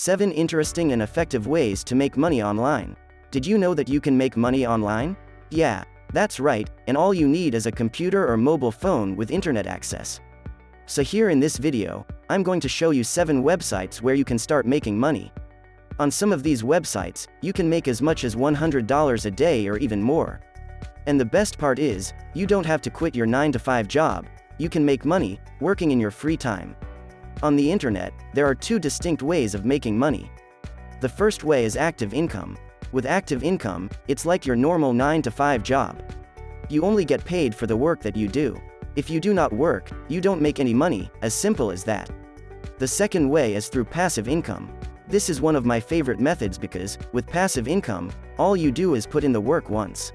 7 interesting and effective ways to make money online. Did you know that you can make money online? Yeah, that's right, and all you need is a computer or mobile phone with internet access. So here in this video, I'm going to show you 7 websites where you can start making money. On some of these websites, you can make as much as $100 a day or even more. And the best part is, you don't have to quit your 9-to-5 job. You can make money working in your free time. On the internet, there are 2 distinct ways of making money. The first way is active income. With active income, it's like your normal 9-to-5 job. You only get paid for the work that you do. If you do not work, you don't make any money, as simple as that. The second way is through passive income. This is one of my favorite methods because, with passive income, all you do is put in the work once.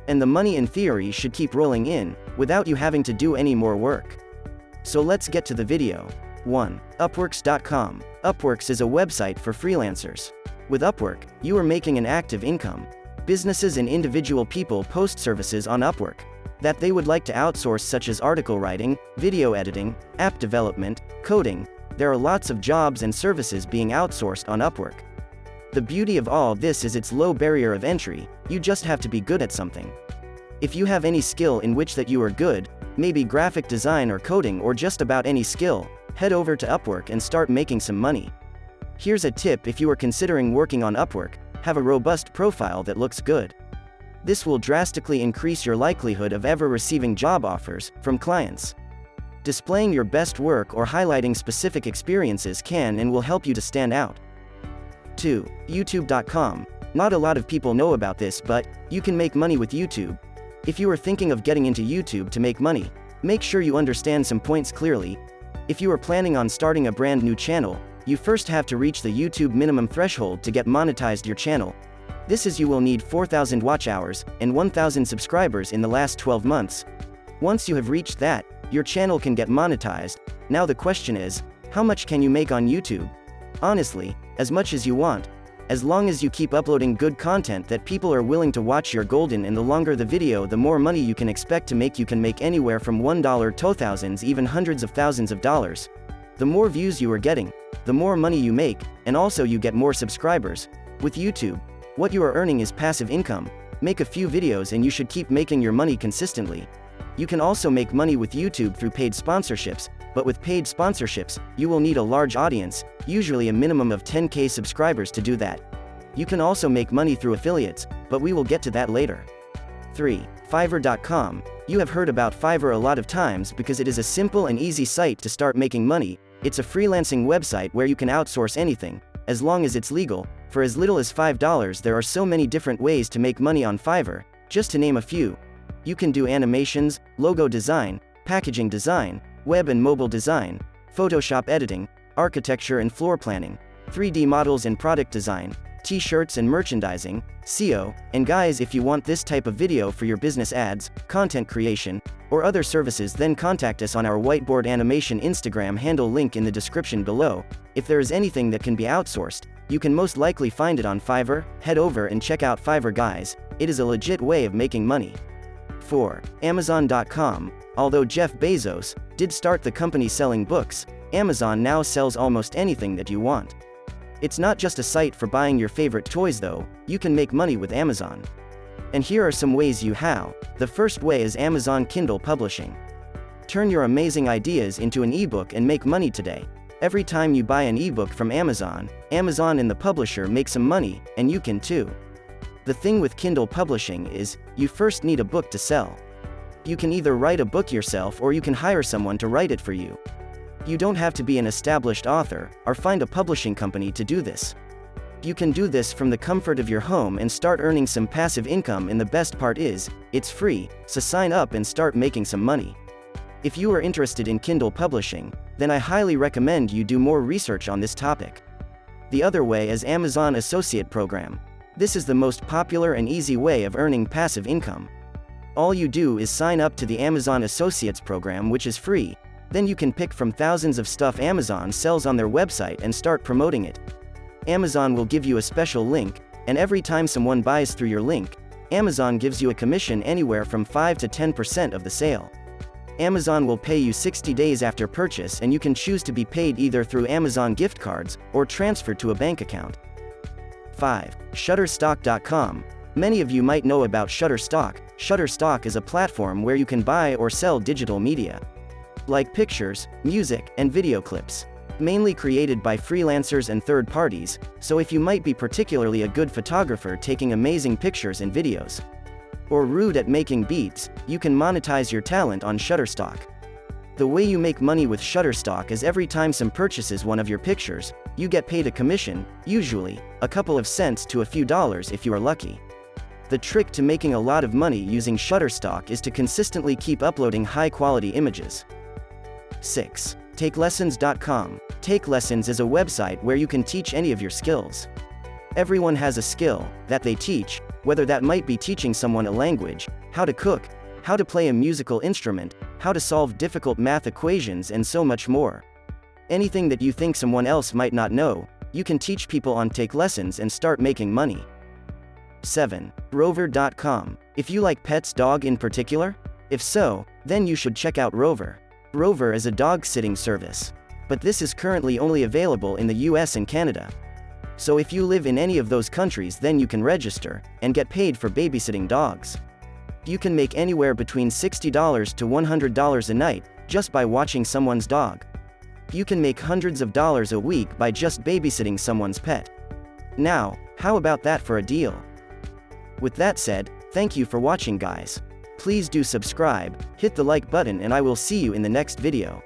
And the money in theory should keep rolling in, without you having to do any more work. So let's get to the video. 1. Upworks.com. Upworks is a website for freelancers. With Upwork, you are making an active income. Businesses and individual people post services on Upwork that they would like to outsource, such as article writing, video editing, app development, coding. There are lots of jobs and services being outsourced on Upwork. The beauty of all this is its low barrier of entry. You just have to be good at something. If you have any skill in which that you are good, maybe graphic design or coding or just about any skill, head over to Upwork and start making some money. Here's a tip: if you are considering working on Upwork, have a robust profile that looks good. This will drastically increase your likelihood of ever receiving job offers from clients. Displaying your best work or highlighting specific experiences can and will help you to stand out. 2. YouTube.com. Not a lot of people know about this, but you can make money with YouTube. If you are thinking of getting into YouTube to make money, make sure you understand some points clearly. If you are planning on starting a brand new channel, you first have to reach the YouTube minimum threshold to get monetized your channel. This is, you will need 4,000 watch hours and 1,000 subscribers in the last 12 months. Once you have reached that, your channel can get monetized. Now the question is, how much can you make on YouTube? Honestly, as much as you want. As long as you keep uploading good content that people are willing to watch, you're golden, and the longer the video, the more money you can expect to make. You can make anywhere from $1 to thousands, even hundreds of thousands of dollars. The more views you are getting, the more money you make, and also you get more subscribers. With YouTube, what you are earning is passive income. Make a few videos and you should keep making your money consistently. You can also make money with YouTube through paid sponsorships, but with paid sponsorships, you will need a large audience, usually a minimum of 10,000 subscribers to do that. You can also make money through affiliates, but we will get to that later. 3. Fiverr.com. You have heard about Fiverr a lot of times because it is a simple and easy site to start making money. It's a freelancing website where you can outsource anything, as long as it's legal, for as little as $5. There are so many different ways to make money on Fiverr, just to name a few. You can do animations, logo design, packaging design, web and mobile design, Photoshop editing, architecture and floor planning, 3D models and product design, t-shirts and merchandising, SEO, and guys, if you want this type of video for your business ads, content creation, or other services, then contact us on our whiteboard animation Instagram handle, link in the description below. If there is anything that can be outsourced, you can most likely find it on Fiverr. Head over and check out Fiverr, guys. It is a legit way of making money. 4. Amazon.com. Although Jeff Bezos did start the company selling books, Amazon now sells almost anything that you want. It's not just a site for buying your favorite toys though. You can make money with Amazon. And here are some ways you how. The first way is Amazon Kindle Publishing. Turn your amazing ideas into an ebook and make money today. Every time you buy an ebook from Amazon, Amazon and the publisher make some money, and you can too. The thing with Kindle Publishing is, you first need a book to sell. You can either write a book yourself or you can hire someone to write it for you. You don't have to be an established author, or find a publishing company to do this. You can do this from the comfort of your home and start earning some passive income, and the best part is, it's free, so sign up and start making some money. If you are interested in Kindle publishing, then I highly recommend you do more research on this topic. The other way is Amazon Associate Program. This is the most popular and easy way of earning passive income. All you do is sign up to the Amazon Associates program, which is free. Then you can pick from thousands of stuff Amazon sells on their website and start promoting it. Amazon will give you a special link, and every time someone buys through your link, Amazon gives you a commission anywhere from 5 to 10% of the sale. Amazon will pay you 60 days after purchase, and you can choose to be paid either through Amazon gift cards or transferred to a bank account. 5. Shutterstock.com. Many of you might know about Shutterstock. Shutterstock is a platform where you can buy or sell digital media, like pictures, music, and video clips, mainly created by freelancers and third parties, so if you might be particularly a good photographer taking amazing pictures and videos, or rude at making beats, you can monetize your talent on Shutterstock. The way you make money with Shutterstock is every time some purchases one of your pictures, you get paid a commission, usually a couple of cents to a few dollars if you are lucky. The trick to making a lot of money using Shutterstock is to consistently keep uploading high-quality images. 6. TakeLessons.com. Take Lessons is a website where you can teach any of your skills. Everyone has a skill that they teach, whether that might be teaching someone a language, how to cook, how to play a musical instrument, how to solve difficult math equations, and so much more. Anything that you think someone else might not know, you can teach people on Take Lessons and start making money. 7. Rover.com. If you like pets, dog in particular? If so, then you should check out Rover. Rover is a dog-sitting service, but this is currently only available in the US and Canada. So if you live in any of those countries, then you can register and get paid for babysitting dogs. You can make anywhere between $60 to $100 a night just by watching someone's dog. You can make hundreds of dollars a week by just babysitting someone's pet. Now, how about that for a deal? With that said, thank you for watching, guys. Please do subscribe, hit the like button, and I will see you in the next video.